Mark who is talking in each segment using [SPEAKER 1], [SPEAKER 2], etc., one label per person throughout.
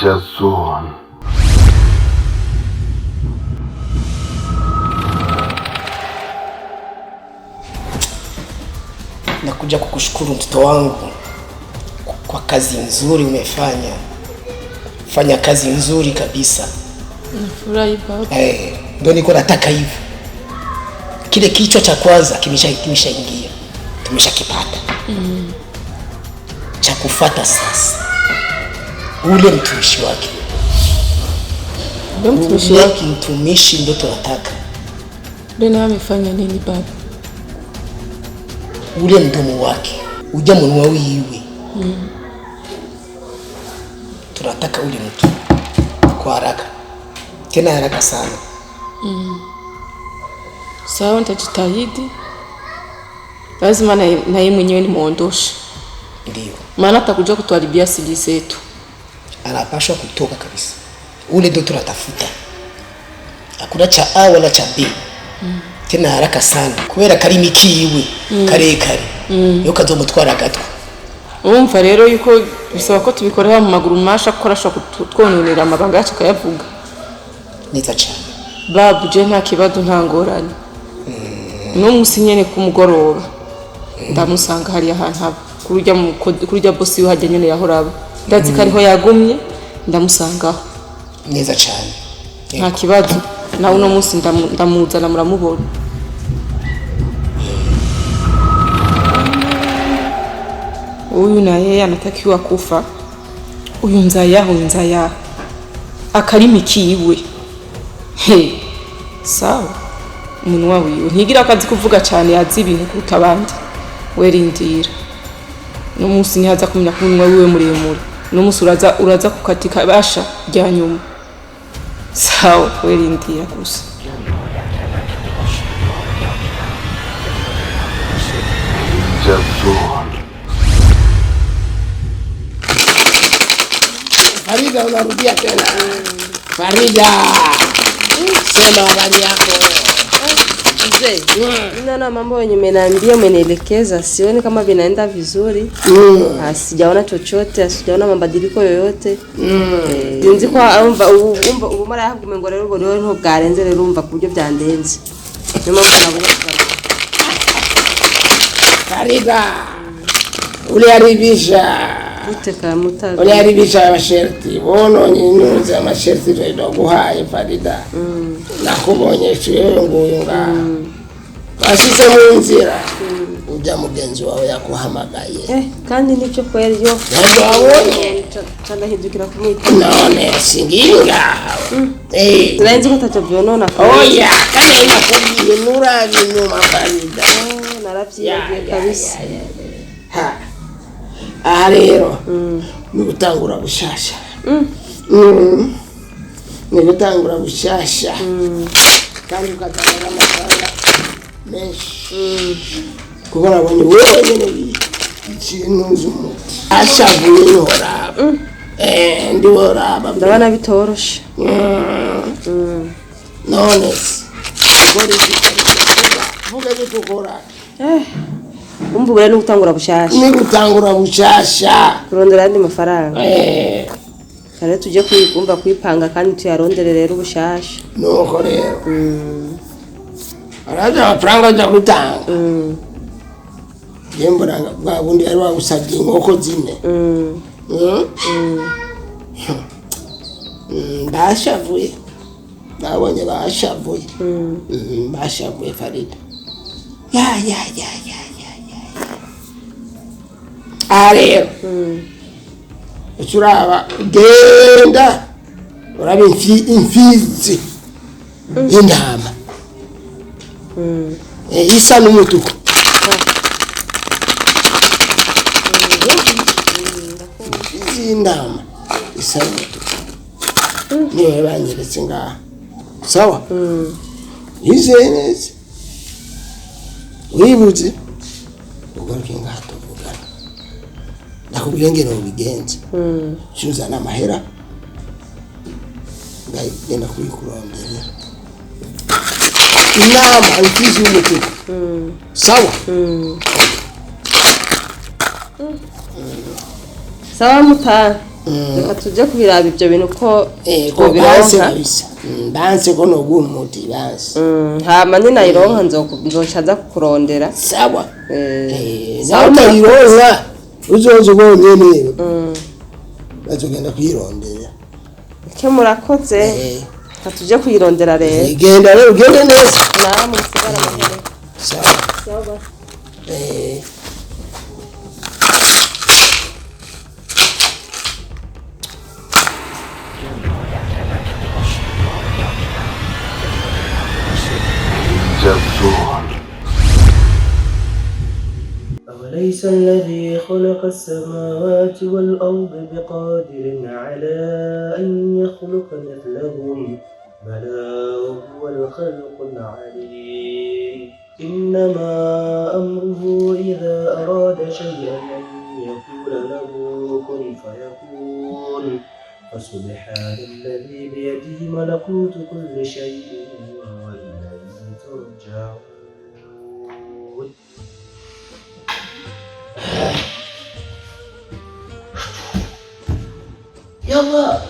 [SPEAKER 1] Danger Zone.
[SPEAKER 2] Nakuja kukushukuru mtoto wangu kwa kazi nzuri umefanya. Fanya kazi nzuri kabisa.
[SPEAKER 3] Nafurahi baba.
[SPEAKER 2] Ndio niko nataka hivyo. Kile kichwa cha kwanza kimeshaingia. Tumeshakipata. Cha kufuata sasa. Ule mtumishi wake. Mtumishi ndio tunataka.
[SPEAKER 3] Ndio amefanya nini baba?
[SPEAKER 2] Ule mdomo wake uja munwa wiwe. Tunataka ule mtu kwa haraka, tena haraka sana.
[SPEAKER 3] Sawa, nitajitahidi. Lazima na yeye mwenyewe ni muondoshe.
[SPEAKER 2] Ndio
[SPEAKER 3] maana atakuja kutuharibia siri zetu.
[SPEAKER 2] Anapashwa kutoka kabisa. Ule ndio tunatafuta. Hakuna cha A wala cha B. Tena haraka sana kubera kari mikiwe karekare yo kazomutwara gatwa.
[SPEAKER 3] Urumva rero yuko bisaba ko tubikorera mu maguru masha korasha kutwononera amabanga yacu kayavuga
[SPEAKER 2] neza cyane.
[SPEAKER 3] Babu je nta kibazo ntangorane. No musinyene ku mugoroba ndamusanga hari ahantu haba kurujya boss wihajye nyene yahoraba ndazi kariho yagumye ndamusangaho
[SPEAKER 2] neza cyane.
[SPEAKER 3] Nta kibazo na uno munsi ndamuzana muramubona. Uyu naye anatakiwa kufa. Uyu nzaya akarimi kiwe. Sawa umunwa wiwe ntigira akazi kuvuga cyane, azi ibintu kuruta abandi. Werindira no munsi ntihaza kumenya ko umunwa wiwe muremure. No munsi uraza kukatika basha rya nyuma. Sawa werindira gusa.
[SPEAKER 1] Danger Zone.
[SPEAKER 2] Farida, unarudia tena. Farida. Sema habari yako.
[SPEAKER 4] Mzee, nina mambo yenye umeniambia, umenielekeza, sioni kama vinaenda vizuri. Sijaona chochote, sijaona mabadiliko yoyote. Nzi kwa umva mara yahabwa umengorero rero nto bwarenze rero umva kubyo byandenze. Niyo mpamvu navuga
[SPEAKER 2] Farida. Uliharibisha.
[SPEAKER 4] Uteka mutaga.
[SPEAKER 2] Uliharibisha amasherti. Bono nyinuza amasherti rero guhaye Farida. Nakubonyesha yewe nguyu nga. Washize mu nzira. Uja mugenzi wawe yakuhamagaye.
[SPEAKER 4] Kandi nibyo kweli yo.
[SPEAKER 2] Wabonye.
[SPEAKER 4] Cyanda hindukira kumwita.
[SPEAKER 2] None singinga.
[SPEAKER 4] Turenze ko tatabonona.
[SPEAKER 2] Oya, kandi nakubwiye nuraje nyuma Farida.
[SPEAKER 4] Narabyiye kabisa.
[SPEAKER 2] Aha rero ni gutangura bushasha. Ni gutangura bushasha. Kandi ukatanga amafaranga menshi. Kuko nabonye wewe nyine ikintu z'umuti. Ashavuye nhora. Ndi woraba.
[SPEAKER 4] Ndabana bitoroshe.
[SPEAKER 2] None. Vuga bitukora.
[SPEAKER 4] Umbure no gutangura bushasha.
[SPEAKER 2] Ni gutangura bushasha.
[SPEAKER 4] Kurondera andi mafaranga. Kare tuje kwigumba kwipanga kandi tuyarondere rero bushasha.
[SPEAKER 2] Nuko rero. Araza amafaranga ajya gutanga. Yemburanga bwa bundi ari wagusabye inkoko zine. Bashavuye. Nabonye bashavuye. Bashavuye Farida. Ya. Areo. Usuraba genda. Urabe imfizi. Indama. Isa n'umutuku. Indama. Isa n'umutuku. Niwe banyeretse ngaha. Sawa? Izeneze. Wibuze. Ugaruke ngaha tuvugana. Nakubwiye ngene ubigenze. Shuzana amahera. Ngenda kuyikurondera. Inama imfizi y'umutuku. Sawa?
[SPEAKER 4] Sawa mutara. reka tujye kubiraba ibyo bintu ko
[SPEAKER 2] twobironka banse ko no gumuti banse
[SPEAKER 4] hama ni nayironka nzocaza kukurondera
[SPEAKER 2] sawa nawe ironka uzoze ubonyene bazogenda kwirondera
[SPEAKER 4] ke murakoze tujye kuyirondera rero
[SPEAKER 2] genda rero ugende neza
[SPEAKER 4] namwe musigara amahoro
[SPEAKER 2] sawa
[SPEAKER 5] أوليس الذي خلق السماوات والأرض بقادر على أن يخلق مثلهم بلى وهو الخلق العليم إنما أمره إذا أراد شيئا أن يقول له كن فيكون فسبحان الذي بيده ملكوت كل شيء وإليه ترجعون. يلا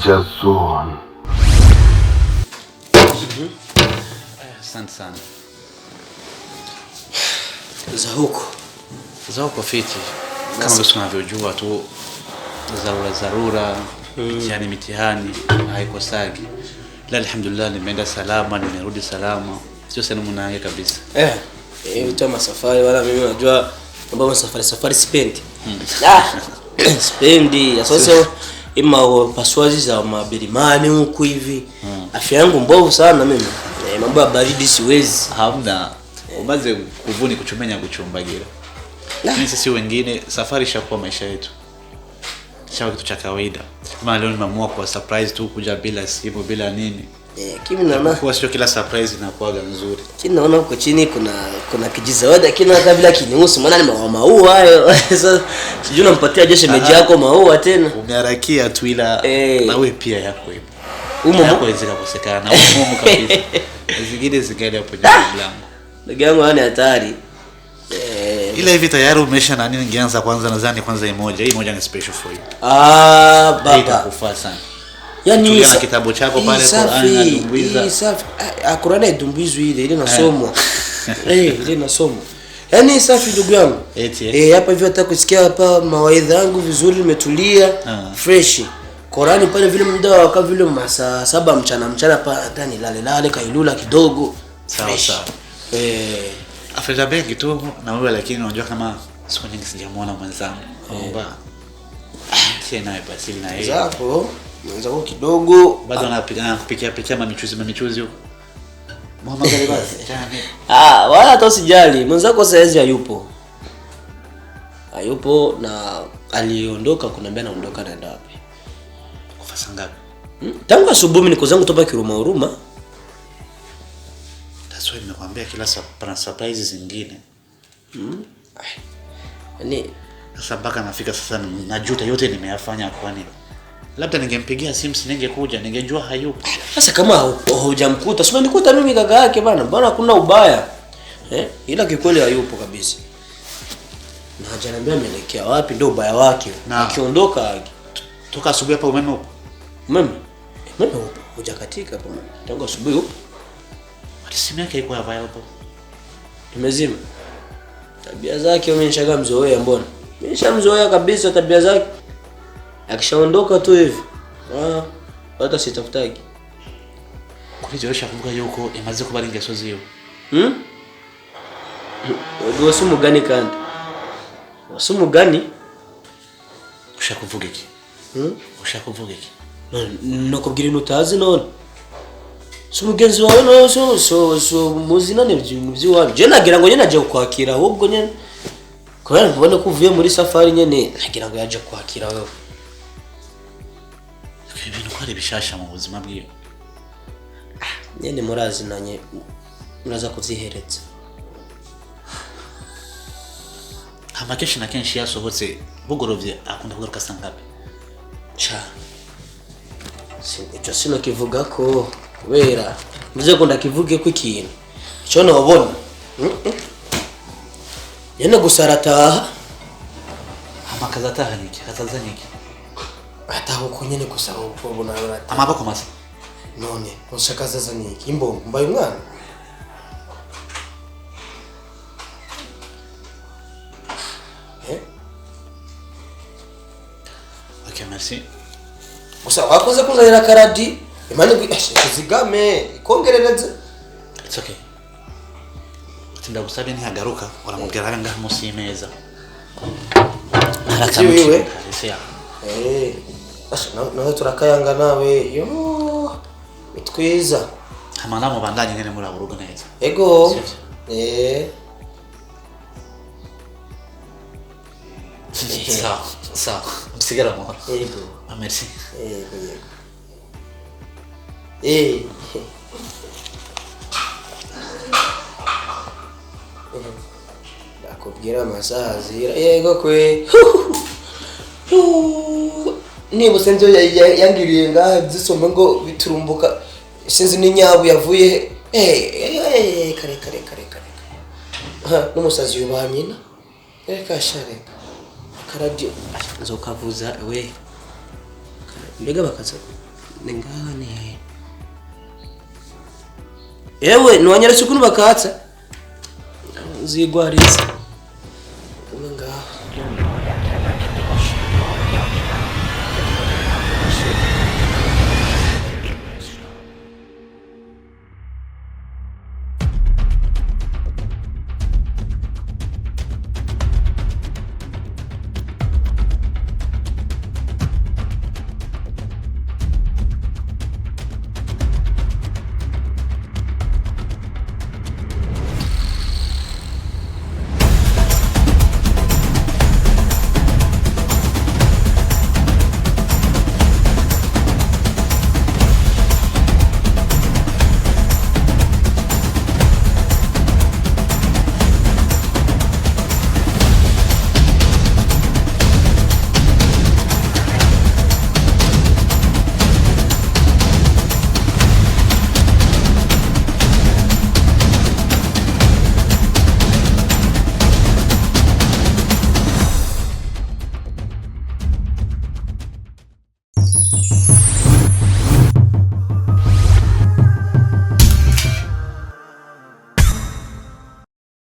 [SPEAKER 1] Jazon.
[SPEAKER 6] Asante sana. Za huko fiti. Kama basi unavyojua tu dharura mitihani haikosagi. La alhamdulillah nimeenda salama, nimerudi salama. Sio sana mnaange kabisa.
[SPEAKER 5] Utama safari wala mimi unajua mambo safari sipendi. Sipendi. Sasa ima paswazi za mabirimani huku hivi. Afya yangu mbovu sana mimi. Mambo ya baridi siwezi.
[SPEAKER 6] Hamna. Umaze kuvuni kuchumenya kuchumbagira. Mimi sisi wengine safari ishakuwa maisha yetu. Shawa kitu cha kawaida. Kama leo nimeamua kwa surprise tu kuja bila simu bila nini.
[SPEAKER 5] Kimi naona
[SPEAKER 6] kwa sio kila surprise inakuwa nzuri.
[SPEAKER 5] Kimi naona huko chini kuna kijizawadi lakini hata bila kinihusu maana ni maua hayo. Sasa sijui unampatia jeshe meji yako maua tena.
[SPEAKER 6] Umeharakia tu ila na wewe pia yako hivi.
[SPEAKER 5] Yako
[SPEAKER 6] zikakosekana na umumu kabisa. Zingine zikaenda hapo nyuma mlango.
[SPEAKER 5] Ndugu yangu ana hatari.
[SPEAKER 6] Ila hivi tayari umesha na nini ningeanza kwanza nadhani kwanza moja. Hii moja ni special for you.
[SPEAKER 5] Baba.
[SPEAKER 6] Itakufaa sana.
[SPEAKER 5] Yaani
[SPEAKER 6] na kitabu chako pale Qur'an na Dumbuiza.
[SPEAKER 5] Hii safi. Qur'an na Dumbuiza ile nasomwa. Ile nasomwa. Yaani safi ndugu yangu. Hapa hivi hata kusikia hapa mawaidha yangu vizuri nimetulia fresh. Qur'an pale vile muda wa vile masaa 7 mchana pa hata nilale kailula kidogo.
[SPEAKER 6] Sawa sawa. Afadhali bengi tu na wewe lakini unajua kama siku nyingi sijamuona mwenzangu. Naomba naye basi na yeye.
[SPEAKER 5] Zako mwenzako kidogo
[SPEAKER 6] bado anapikia mamichuzi huko. Mama gari basi.
[SPEAKER 5] Wala hata usijali. Mwenzako saizi hayupo na aliondoka kuniambia naondoka naenda wapi.
[SPEAKER 6] Kufasa ngapi?
[SPEAKER 5] Tangu asubuhi niko zangu toba huruma.
[SPEAKER 6] That's why nimekwambia kila surprise zingine.
[SPEAKER 5] Yaani
[SPEAKER 6] sasa mpaka nafika sasa najuta yote nimeyafanya kwa nini? Labda ningempigia simu ningekuja ningejua hayupo.
[SPEAKER 5] Sasa kama hujamkuta, sio nikuta mimi kaka yake bana. Mbona kuna ubaya? Ila kikweli hayupo kabisa. Na hajaniambia ameelekea wapi ndio ubaya wake. Akiondoka
[SPEAKER 6] toka asubuhi hapa umeme upo.
[SPEAKER 5] Umeme upo. Hujakatika hapo. Tangu asubuhi huko.
[SPEAKER 6] Simu yake iko available.
[SPEAKER 5] Imezima. Tabia zake mimi nishaga mzoea mbona? Mimi nishamzoea kabisa tabia zake. Akishaondoka tu hivi. Hata sitafutaki.
[SPEAKER 6] Kulijoresha kuvuga yuko imaze kuba ari ingeso ziyo.
[SPEAKER 5] Wewe sumu gani kandi? Sumu gani?
[SPEAKER 6] Ushakuvuga iki? Ushakuvuga iki?
[SPEAKER 5] Nakubwira utazi none. Sumugenzi wawe no so muzinane by'iwawe. Je nagira ngo nyene aje kwakira ahubwo nyene. Kubera mbona ko uvuye muri safari nyene nagira ngo yaje kwakira wewe.
[SPEAKER 6] Ibintu kwari bishasha mu buzima bwiwe.
[SPEAKER 5] Nyene murazinanye muraza kuvyihereza.
[SPEAKER 6] Amakeshi na kenshi yasohotse bugorovye akunda kugaruka sangabe.
[SPEAKER 5] Cha. Icyo sino kivuga ko kubera muze ko ndakivuge ko ikintu. Cyo nobona. Yene gusarata
[SPEAKER 6] Amakaza atahaniki, atazaniki.
[SPEAKER 5] ataho ko nyene gusaba uko bona urata.
[SPEAKER 6] Amabako masa.
[SPEAKER 5] None ushakaza zaniki imbongo mbaye umwana.
[SPEAKER 6] Okay, merci.
[SPEAKER 5] Gusa wakoze kuzanira karadi imani kuzigame kongerereze.
[SPEAKER 6] It's okay. Tinda gusabe ntihagaruka uramubwira ngaha munsi y'imeza.
[SPEAKER 5] Wiwe.
[SPEAKER 6] Ese
[SPEAKER 5] nawe turakayanga nawe yo bitwiza.
[SPEAKER 6] Hamana mu bandanye nyene muri aburugo neza.
[SPEAKER 5] Ego.
[SPEAKER 6] Sawa. Msigara mo.
[SPEAKER 5] Ego.
[SPEAKER 6] Merci.
[SPEAKER 5] Nakubwira amasazira yego kwe. Niba senzo yangiriye ngaha zisomba ngo biturumbuka sinzi n'inyabu yavuye kare. N'umusazi yubanyina. Reka shareka. Karabyo nzokavuza we. Mbega bakaza nengane. Ewe nuwanyara sukunu bakatsa. Zigwariza.